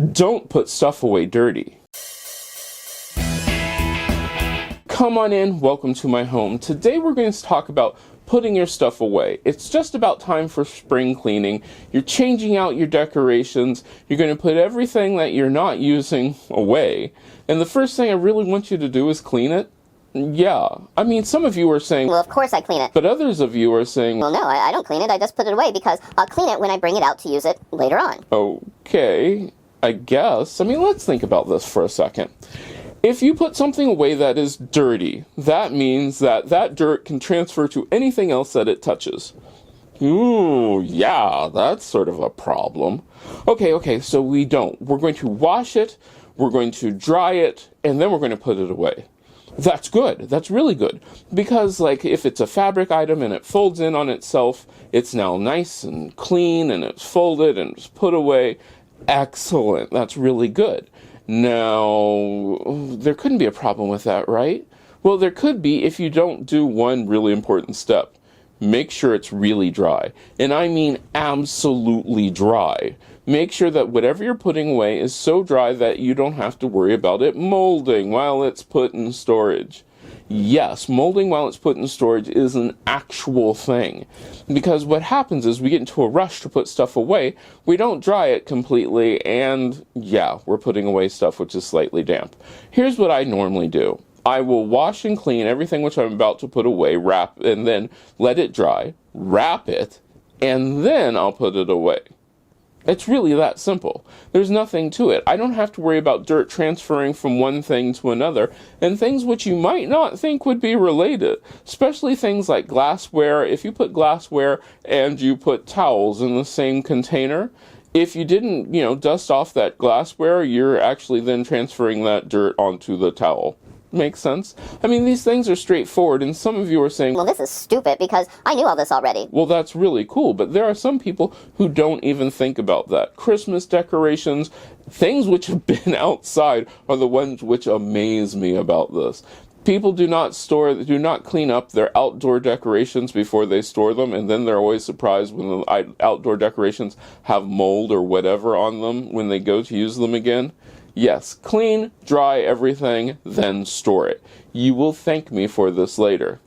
Don't put stuff away dirty. Come on in, welcome to my home. Today we're going to talk about putting your stuff away. It's just about time for spring cleaning. You're changing out your decorations. You're going to put everything that you're not using away. And the first thing I really want you to do is clean it. Yeah, I mean, some of you are saying, well, of course I clean it. But others of you are saying, well, no, I don't clean it. I just put it away because I'll clean it when I bring it out to use it later on. Okay, I guess. I mean, let's think about this for a second. If you put something away that is dirty, that means that that dirt can transfer to anything else that it touches. Ooh, yeah, that's sort of a problem. Okay, so we don't. We're going to wash it, we're going to dry it, and then we're going to put it away. That's good. That's really good. Because, like, if it's a fabric item and it folds in on itself, it's now nice and clean and it's folded and it's put away. Excellent. That's really good. Now, there couldn't be a problem with that, right? Well, there could be if you don't do one really important step. Make sure it's really dry. And I mean absolutely dry. Make sure that whatever you're putting away is so dry that you don't have to worry about it molding while it's put in storage. Yes, molding while it's put in storage is an actual thing. Because what happens is we get into a rush to put stuff away, we don't dry it completely, and yeah, we're putting away stuff which is slightly damp. Here's what I normally do. I will wash and clean everything which I'm about to put away, wrap, and then let it dry, wrap it, and then I'll put it away. It's really that simple. There's nothing to it. I don't have to worry about dirt transferring from one thing to another, and things which you might not think would be related, especially things like glassware. If you put glassware and you put towels in the same container, if you didn't, dust off that glassware, you're actually then transferring that dirt onto the towel. Makes sense? I mean, these things are straightforward, and some of you are saying, well, this is stupid because I knew all this already. Well, that's really cool, but there are some people who don't even think about that. Christmas decorations, things which have been outside are the ones which amaze me about this. People do not clean up their outdoor decorations before they store them, and then they're always surprised when the outdoor decorations have mold or whatever on them when they go to use them again. Yes, clean, dry everything, then store it. You will thank me for this later.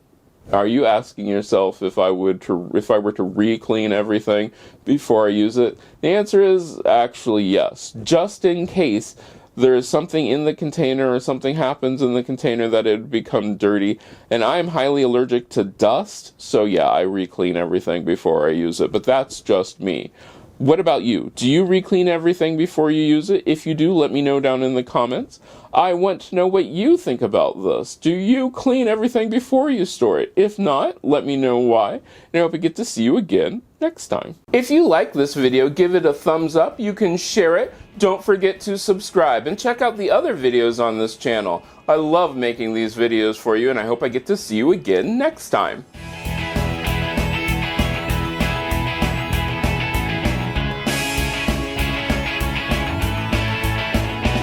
Are you asking yourself if I were to re-clean everything before I use it? The answer is actually yes. Just in case there is something in the container or something happens in the container that it would become dirty. And I'm highly allergic to dust, so yeah, I re-clean everything before I use it. But that's just me. What about you? Do you re-clean everything before you use it? If you do, let me know down in the comments. I want to know what you think about this. Do you clean everything before you store it? If not, let me know why. And I hope I get to see you again next time. If you like this video, give it a thumbs up. You can share it. Don't forget to subscribe and check out the other videos on this channel. I love making these videos for you, and I hope I get to see you again next time.